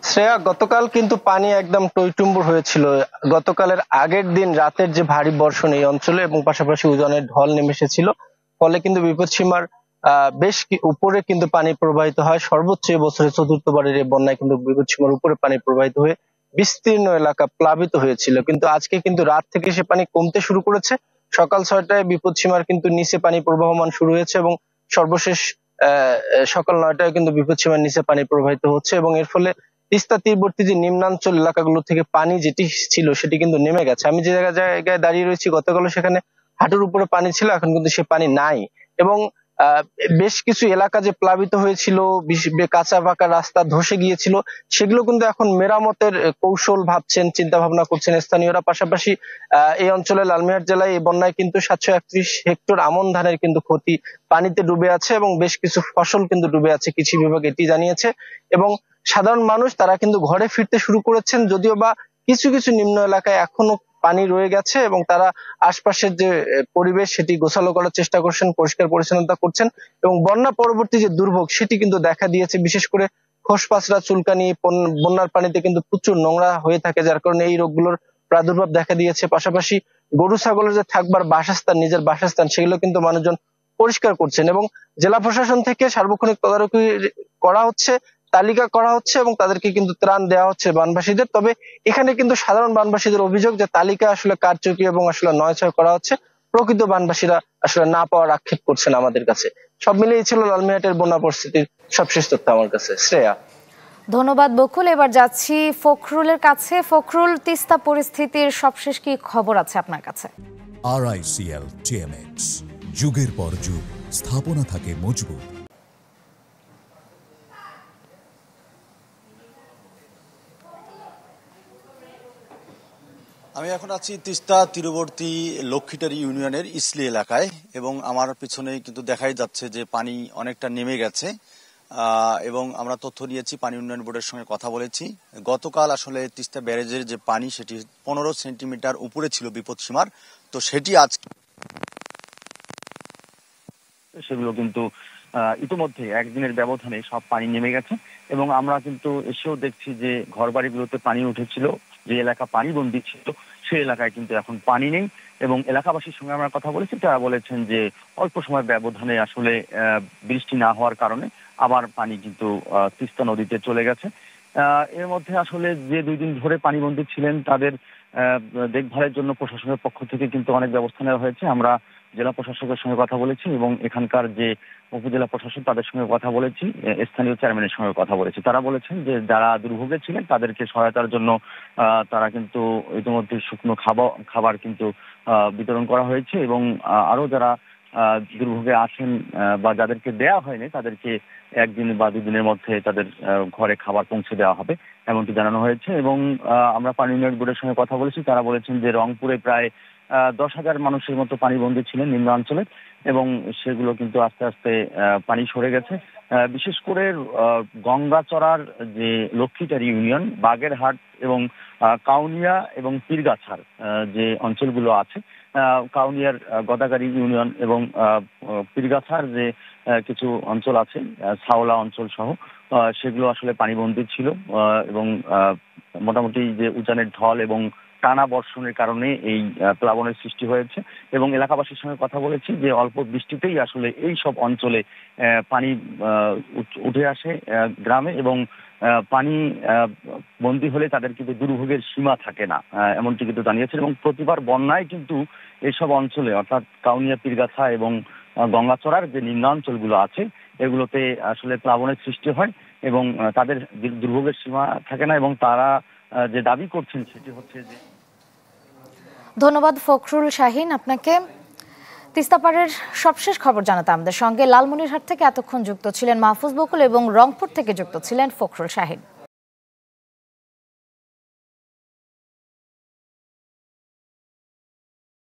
শ্রেয়া, গতকাল কিন্তু পানি একদম টইটুম্বুর হয়েছিল। গতকালের আগের দিন রাতের যে ভারী বর্ষণ এই অঞ্চলে এবং পাশাপাশি উজানের ঢল নেমে এসেছিল, ফলে কিন্তু বিপদসীমার বেশ উপরে কিন্তু পানি প্রবাহিত হয়। সর্বোচ্চ এবছরের চতুর্থবারের এই বন্যায় কিন্তু বিপদসীমার উপরে পানি প্রবাহিত হয়ে বিস্তীর্ণ এলাকা প্লাবিত হয়েছিল, কিন্তু আজকে কিন্তু রাত থেকে সে পানি কমতে শুরু করেছে। সকাল 6টায় বিপদসীমার কিন্তু নিচে পানি প্রবাহমান শুরু হয়েছে এবং সর্বশেষ সকাল 9টায় কিন্তু বিপদসীমার নিচে পানি প্রবাহিত হচ্ছে এবং এর ফলে তিস্তা তীরবর্তী যে নিম্নাঞ্চল এলাকাগুলো থেকে পানি যেটি ছিল সেটি কিন্তু নেমে গেছে। আমি যে জায়গায় দাঁড়িয়ে রয়েছি, গতকাল সেখানে হাঁটুর উপরে পানি ছিল, এখন কিন্তু সে পানি নাই। এবং আহ, বেশ কিছু এলাকা যে প্লাবিত হয়েছিল, কাঁচা পাকা রাস্তা ধসে গিয়েছিল, সেগুলো কিন্তু এখন মেরামতের কৌশল ভাবছেন, চিন্তা ভাবনা করছেন স্থানীয়রা। পাশাপাশি এই অঞ্চলে লালমিরহাট জেলায় এই বন্যায় কিন্তু 731 হেক্টর আমন ধানের কিন্তু ক্ষতি পানিতে ডুবে আছে এবং বেশ কিছু ফসল কিন্তু ডুবে আছে, কৃষি বিভাগ এটি জানিয়েছে। এবং সাধারণ মানুষ তারা কিন্তু ঘরে ফিরতে শুরু করেছেন, যদিও বা কিছু কিছু নিম্ন এলাকায় এখনো পানি রয়ে গেছে এবং তারা আশপাশের যে পরিবেশ সেটি গোছালো করার চেষ্টা করছেন, পরিষ্কার পরিচ্ছন্নতা করছেন। এবং বন্যা পরবর্তী যে দুর্ভোগ সেটি কিন্তু দেখা দিয়েছে, বিশেষ করে খোসপাঁচড়া, চুলকানি, বন্যার পানিতে কিন্তু প্রচুর নোংরা হয়ে থাকে, যার কারণে এই রোগগুলোর প্রাদুর্ভাব দেখা দিয়েছে। পাশাপাশি গরু ছাগলের যে থাকবার বাসস্থান, নিজের বাসস্থান, সেগুলো কিন্তু মানুষজন পরিষ্কার করছেন এবং জেলা প্রশাসন থেকে সার্বক্ষণিক তদারকি করা হচ্ছে, তালিকা করা হচ্ছে এবং তাদেরকে কিন্তু ত্রাণ দেওয়া হচ্ছে বানবাসীদের। তবে এখানে কিন্তু সাধারণ বানবাসীদের অভিযোগ যে তালিকা আসলে কারচুপি এবং আসলে নয়ছয় করা হচ্ছে, প্রকৃত বানবাসীরা আসলে না পাওয়ার আক্ষেপ করছেন আমাদের কাছে। সব মিলিয়ে ছিল লালমিরহাটের বন্যা পরিস্থিতির সবশেষ তথ্য আমার কাছে। শ্রেয়া, ধন্যবাদ বকুল। এবার যাচ্ছি ফখরুলের কাছে। ফখরুল, তিস্তা পরিস্থিতির সবশেষ কি খবর আছে আপনার কাছে? RICL TMX, যুগের পর যুগ স্থাপনা থাকে মজবুত। আমি এখন আছি তিস্তা তীরবর্তী লক্ষ্মীটারি ইউনিয়নের ইসলি এলাকায় এবং আমার পিছনেই কিন্তু দেখাই যাচ্ছে যে পানি অনেকটা নেমে গেছে এবং আমরা তথ্য নিয়েছি, পানি উন্নয়ন বোর্ডের সঙ্গে কথা বলেছি। গতকাল আসলে তিস্তা ব্যারেজের যে পানি সেটি 15 সেন্টিমিটার উপরে ছিল বিপদসীমার, তো সেটি আজ সেগুলো কিন্তু ইতিমধ্যে একদিনের ব্যবধানে সব পানি নেমে গেছে এবং আমরা কিন্তু এসেও দেখছি যে ঘরবাড়িগুলোতে পানি উঠেছিল, যে এলাকা পানিবন্দী ছিল সেই এলাকায় কিন্তু এখন পানি নেই। এবং এলাকাবাসীর সঙ্গে আমরা কথা বলেছি, তারা বলেছেন যে অল্প সময় ব্যবধানে আসলে বৃষ্টি না হওয়ার কারণে আবার পানি কিন্তু তিস্তা নদীতে চলে গেছে। এর মধ্যে আসলে যে 2 দিন ধরে পানিবন্দী ছিলেন তাদের দেখভালের জন্য প্রশাসনের পক্ষ থেকে কিন্তু অনেক ব্যবস্থা নেওয়া হয়েছে। আমরা জেলা প্রশাসকের সঙ্গে কথা বলেছি এবং এখানকার যে উপজেলা প্রশাসন তাদের সঙ্গে কথা বলেছি, স্থানীয় চেয়ারম্যানের সঙ্গে কথা বলেছি। তারা বলেছেন যে যারা দুর্ভোগে ছিলেন তাদেরকে সহায়তার জন্য তারা কিন্তু ইতিমধ্যে শুকনো খাবার কিন্তু বিতরণ করা হয়েছে এবং আরো যারা দুর্ভোগে আছেন বা যাদেরকে দেয়া হয়নি তাদেরকে 1 দিন বা 2 দিনের মধ্যে তাদের ঘরে খাবার পৌঁছে দেওয়া হবে এমনটি জানানো হয়েছে। এবং আমরা পানি উন্নয়ন বোর্ডের সঙ্গে কথা বলেছি, তারা বলেছেন যে রংপুরে প্রায় 10,000 মানুষের মতো পানিবন্দী ছিলেন নিম্নাঞ্চলে এবং সেগুলো কিন্তু আস্তে আস্তে পানি সরে গেছে। বিশেষ করে গঙ্গাচড়ার যে লক্ষ্মীটারি ইউনিয়ন, বাগেরহাট এবং কাউনিয়া এবং পীরগাছার যে অঞ্চলগুলো আছে, কাউনিয়ার গদাগাড়ি ইউনিয়ন এবং পীরগাছার যে কিছু অঞ্চল আছে, সাওলা অঞ্চল সহ, সেগুলো আসলে পানিবন্দী ছিল এবং মোটামুটি যে উজানের ঢল এবং টানা বর্ষণের কারণে এই প্লাবনের সৃষ্টি হয়েছে। এবং এলাকাবাসীর সঙ্গে কথা বলেছি যে অল্প বৃষ্টিতেই আসলে এই সব অঞ্চলে পানি উঠে আসে গ্রামে এবং পানি বন্দী হলে তাদের কিন্তু দুর্ভোগের সীমা থাকে না এমনটি কিন্তু জানিয়েছেন। এবং প্রতিবার বন্যায় কিন্তু এইসব অঞ্চলে অর্থাৎ কাউনিয়া, পীরগাছা এবং গঙ্গাচড়ার যে নিম্নাঞ্চলগুলো আছে এগুলোতে আসলে প্লাবনের সৃষ্টি হয় এবং তাদের দুর্ভোগের সীমা থাকে না এবং তারা যে দাবি করছেন সেটি হচ্ছে যে। ধন্যবাদ ফখরুল শাহিন আপনাকে। তিস্তাপাড়ের সবশেষ খবর জানাতে আমাদের সঙ্গে লালমনিরহাট থেকে এতক্ষণ যুক্ত ছিলেন মাহফুজ বকুল এবং রংপুর থেকে যুক্ত ছিলেন ফখরুল শাহিন।